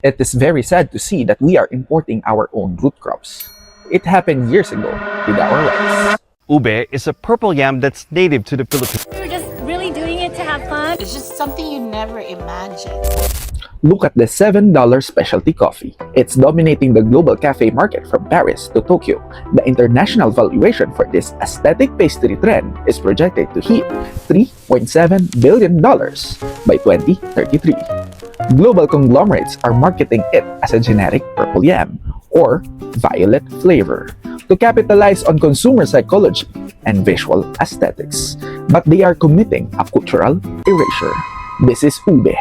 It is very sad to see that we are importing our own root crops. It happened years ago with our rice. Ube is a purple yam that's native to the Philippines. We were just really doing it to have fun. It's just something you never imagined. Look at the $7 specialty coffee. It's dominating the global cafe market from Paris to Tokyo. The international valuation for this aesthetic pastry trend is projected to hit $3.7 billion by 2033. Global conglomerates are marketing it as a generic purple yam or violet flavor to capitalize on consumer psychology and visual aesthetics. But they are committing a cultural erasure. This is ube.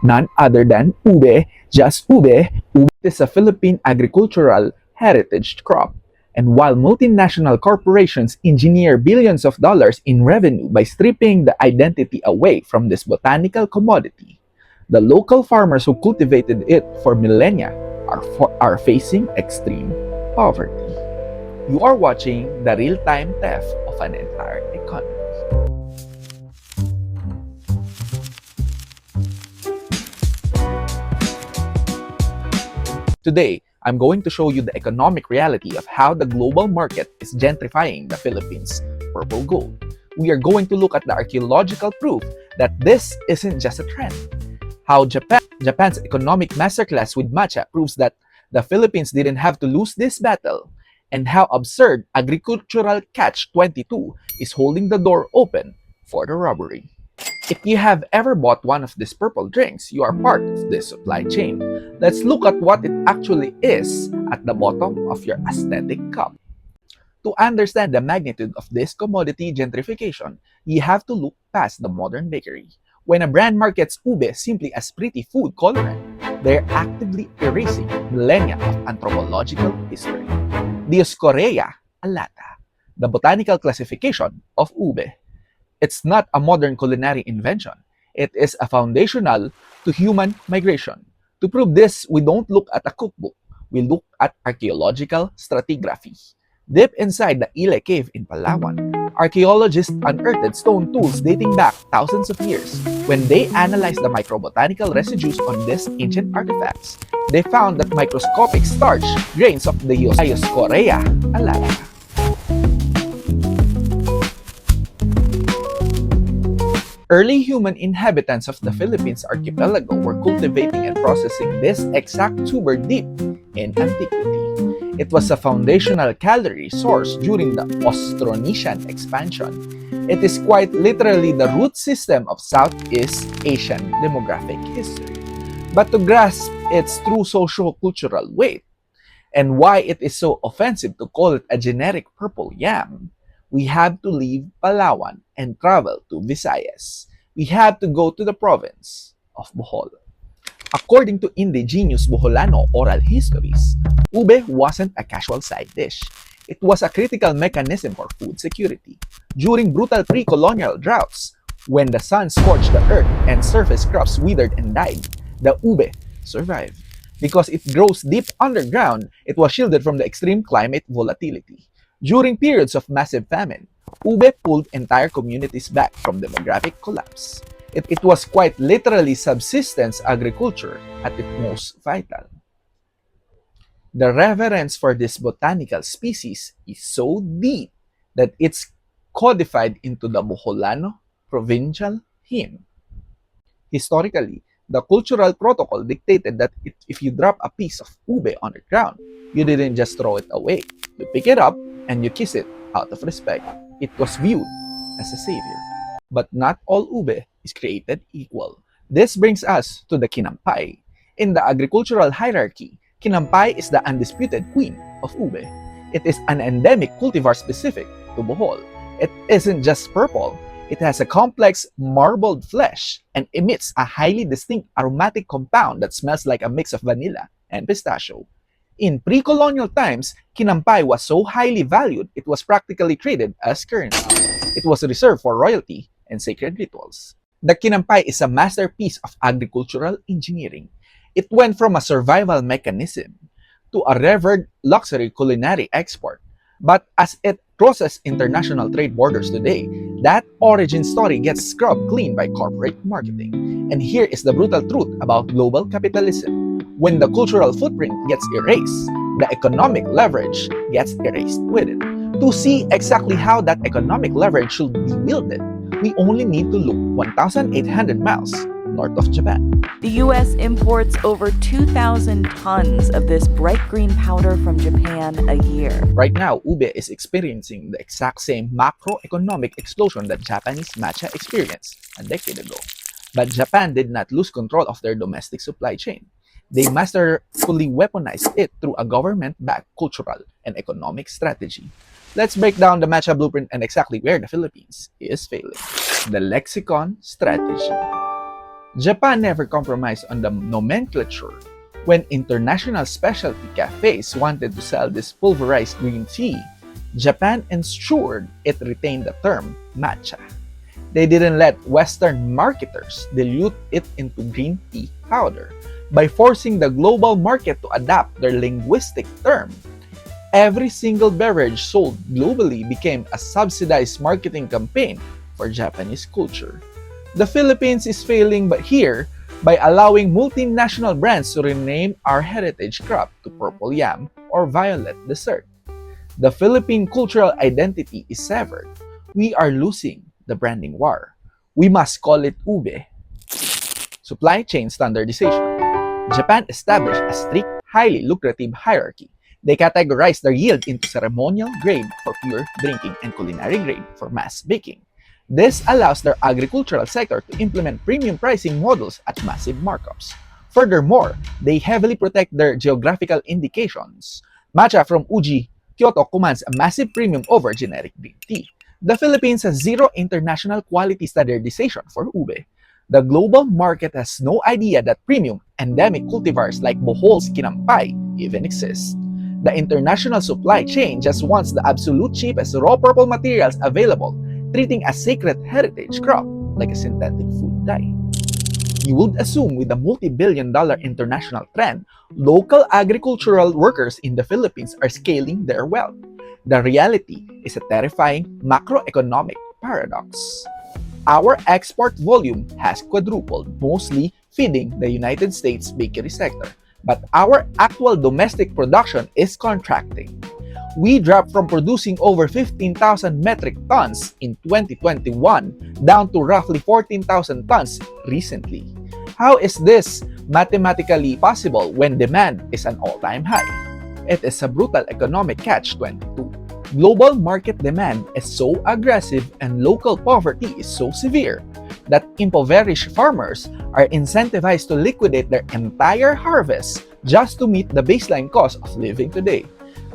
None other than ube, just ube. Ube is a Philippine agricultural heritage crop. And while multinational corporations engineer billions of dollars in revenue by stripping the identity away from this botanical commodity, the local farmers who cultivated it for millennia are facing extreme poverty. You are watching the real-time theft of an entire economy. Today, I'm going to show you the economic reality of how the global market is gentrifying the Philippines' purple gold. We are going to look at the archaeological proof that this isn't just a trend. How Japan's economic masterclass with Matcha proves that the Philippines didn't have to lose this battle, and how absurd agricultural catch-22 is holding the door open for the robbery. If you have ever bought one of these purple drinks, you are part of this supply chain. Let's look at what it actually is at the bottom of your aesthetic cup. To understand the magnitude of this commodity gentrification, you have to look past the modern bakery. When a brand markets ube simply as pretty food coloring, they're actively erasing millennia of anthropological history. Dioscorea alata, the botanical classification of ube. It's not a modern culinary invention. It is a foundational to human migration. To prove this, we don't look at a cookbook. We look at archaeological stratigraphy. Deep inside the Ile cave in Palawan, archaeologists unearthed stone tools dating back thousands of years. When they analyzed the microbotanical residues on these ancient artifacts, they found that microscopic starch grains of the Dioscorea alata. Early human inhabitants of the Philippines archipelago were cultivating and processing this exact tuber deep in antiquity. It was a foundational calorie source during the Austronesian expansion. It is quite literally the root system of Southeast Asian demographic history. But to grasp its true socio-cultural weight and why it is so offensive to call it a generic purple yam, we have to leave Palawan and travel to Visayas. We have to go to the province of Bohol. According to indigenous Boholano oral histories, ube wasn't a casual side dish. It was a critical mechanism for food security. During brutal pre-colonial droughts, when the sun scorched the earth and surface crops withered and died, the ube survived. Because it grows deep underground, it was shielded from the extreme climate volatility. During periods of massive famine, ube pulled entire communities back from demographic collapse. It was quite literally subsistence agriculture at its most vital. The reverence for this botanical species is so deep that it's codified into the Boholano provincial hymn. Historically, the cultural protocol dictated that if you drop a piece of ube on the ground, you didn't just throw it away. You pick it up and you kiss it out of respect. It was viewed as a savior. But not all ube is created equal. This brings us to the Kinampay. In the agricultural hierarchy, Kinampay is the undisputed queen of ube. It is an endemic cultivar specific to Bohol. It isn't just purple. It has a complex marbled flesh and emits a highly distinct aromatic compound that smells like a mix of vanilla and pistachio. In pre-colonial times, Kinampay was so highly valued, it was practically traded as currency. It was reserved for royalty and sacred rituals. The Kinampay is a masterpiece of agricultural engineering. It went from a survival mechanism to a revered luxury culinary export. But as it crosses international trade borders today, that origin story gets scrubbed clean by corporate marketing. And here is the brutal truth about global capitalism. When the cultural footprint gets erased, the economic leverage gets erased with it. To see exactly how that economic leverage should be wielded, we only need to look 1,800 miles north of Japan. The U.S. imports over 2,000 tons of this bright green powder from Japan a year. Right now, Ube is experiencing the exact same macroeconomic explosion that Japanese matcha experienced a decade ago. But Japan did not lose control of their domestic supply chain. They masterfully weaponized it through a government-backed cultural and economic strategy. Let's break down the matcha blueprint and exactly where the Philippines is failing. The Lexicon Strategy. Japan never compromised on the nomenclature. When international specialty cafes wanted to sell this pulverized green tea, Japan ensured it retained the term matcha. They didn't let Western marketers dilute it into green tea powder by forcing the global market to adapt their linguistic term. Every single beverage sold globally became a subsidized marketing campaign for Japanese culture. The Philippines is failing but here by allowing multinational brands to rename our heritage crop to purple yam or violet dessert. The Philippine cultural identity is severed. We are losing the branding war. We must call it Ube. Supply chain standardization. Japan established a strict, highly lucrative hierarchy. They categorized their yield into ceremonial grade for pure drinking and culinary grade for mass baking. This allows their agricultural sector to implement premium pricing models at massive markups. Furthermore, they heavily protect their geographical indications. Matcha from Uji, Kyoto commands a massive premium over generic green tea. The Philippines has zero international quality standardization for Ube. The global market has no idea that premium endemic cultivars like Bohol's Kinampay even exist. The international supply chain just wants the absolute cheapest raw purple materials available, treating a sacred heritage crop like a synthetic food dye. You would assume with the multi-billion-dollar international trend, local agricultural workers in the Philippines are scaling their wealth. The reality is a terrifying macroeconomic paradox. Our export volume has quadrupled, mostly feeding the United States bakery sector, but our actual domestic production is contracting. We dropped from producing over 15,000 metric tons in 2021 down to roughly 14,000 tons recently. How is this mathematically possible when demand is an all-time high? It is a brutal economic catch-22. Global market demand is so aggressive and local poverty is so severe that impoverished farmers are incentivized to liquidate their entire harvest just to meet the baseline cost of living today.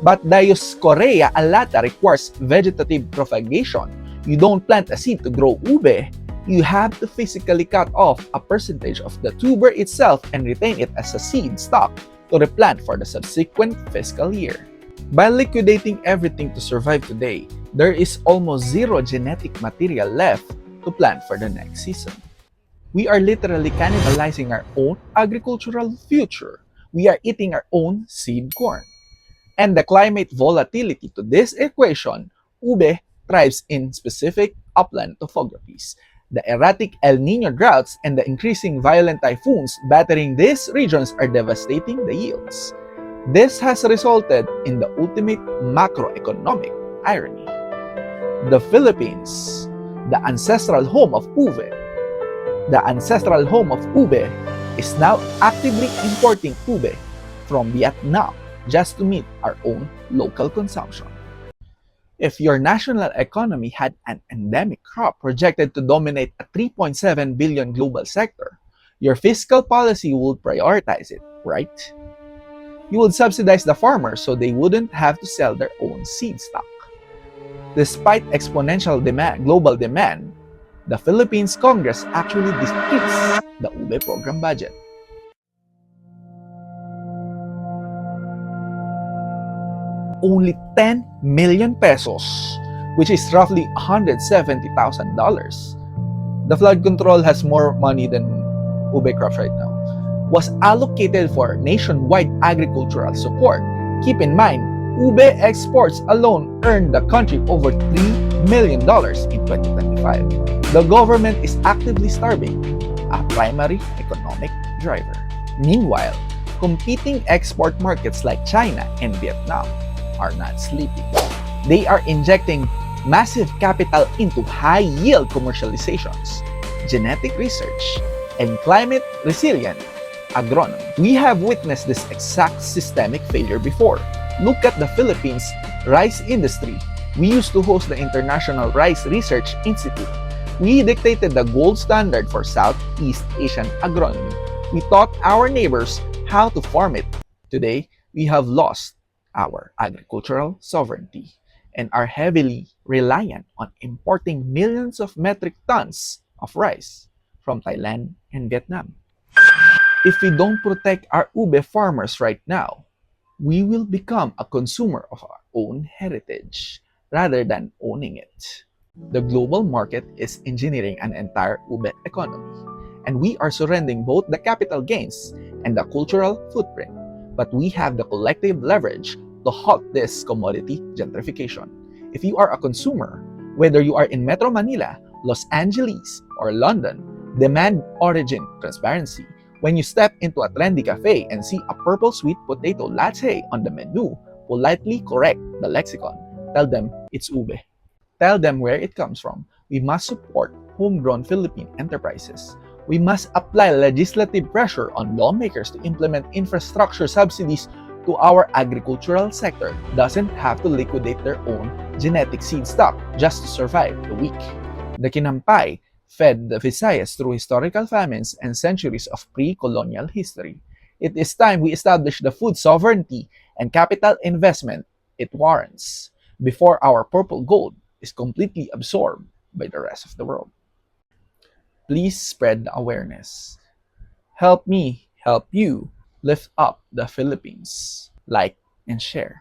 But Dioscorea alata requires vegetative propagation. You don't plant a seed to grow ube. You have to physically cut off a percentage of the tuber itself and retain it as a seed stock to replant for the subsequent fiscal year. By liquidating everything to survive today, there is almost zero genetic material left to plant for the next season. We are literally cannibalizing our own agricultural future. We are eating our own seed corn. And the climate volatility to this equation, ube thrives in specific upland topographies. The erratic El Niño droughts and the increasing violent typhoons battering these regions are devastating the yields. This has resulted in the ultimate macroeconomic irony. The Philippines, the ancestral home of ube, is now actively importing ube from Vietnam just to meet our own local consumption. If your national economy had an endemic crop projected to dominate a 3.7 billion global sector, your fiscal policy would prioritize it, right? You would subsidize the farmers so they wouldn't have to sell their own seed stock. Despite exponential global demand, the Philippines Congress actually decreased the Ube program budget. Only 10 million pesos, which is roughly $170,000. The flood control has more money than ube crops right now, was allocated for nationwide agricultural support. Keep in mind, ube exports alone earned the country over $3 million in 2025. The government is actively starving, a primary economic driver. Meanwhile, Competing export markets like China and Vietnam are not sleeping. They are injecting massive capital into high-yield commercializations, genetic research, and climate-resilient agronomy. We have witnessed this exact systemic failure before. Look at the Philippines' rice industry. We used to host the International Rice Research Institute. We dictated the gold standard for Southeast Asian agronomy. We taught our neighbors how to farm it. Today, we have lost our agricultural sovereignty and are heavily reliant on importing millions of metric tons of rice from Thailand and Vietnam. If we don't protect our ube farmers right now, we will become a consumer of our own heritage rather than owning it. The global market is engineering an entire ube economy, and we are surrendering both the capital gains and the cultural footprint. But we have the collective leverage to halt this commodity gentrification. If you are a consumer, whether you are in Metro Manila, Los Angeles, or London, demand origin transparency. When you step into a trendy cafe and see a purple sweet potato latte on the menu, politely correct the lexicon. Tell them it's ube. Tell them where it comes from. We must support homegrown Philippine enterprises. We must apply legislative pressure on lawmakers to implement infrastructure subsidies to our agricultural sector. Doesn't have to liquidate their own genetic seed stock just to survive the week. The Kinampay fed the Visayas through historical famines and centuries of pre-colonial history. It is time we establish the food sovereignty and capital investment it warrants before our purple gold is completely absorbed by the rest of the world. Please spread the awareness. Help me help you lift up the Philippines. Like and share.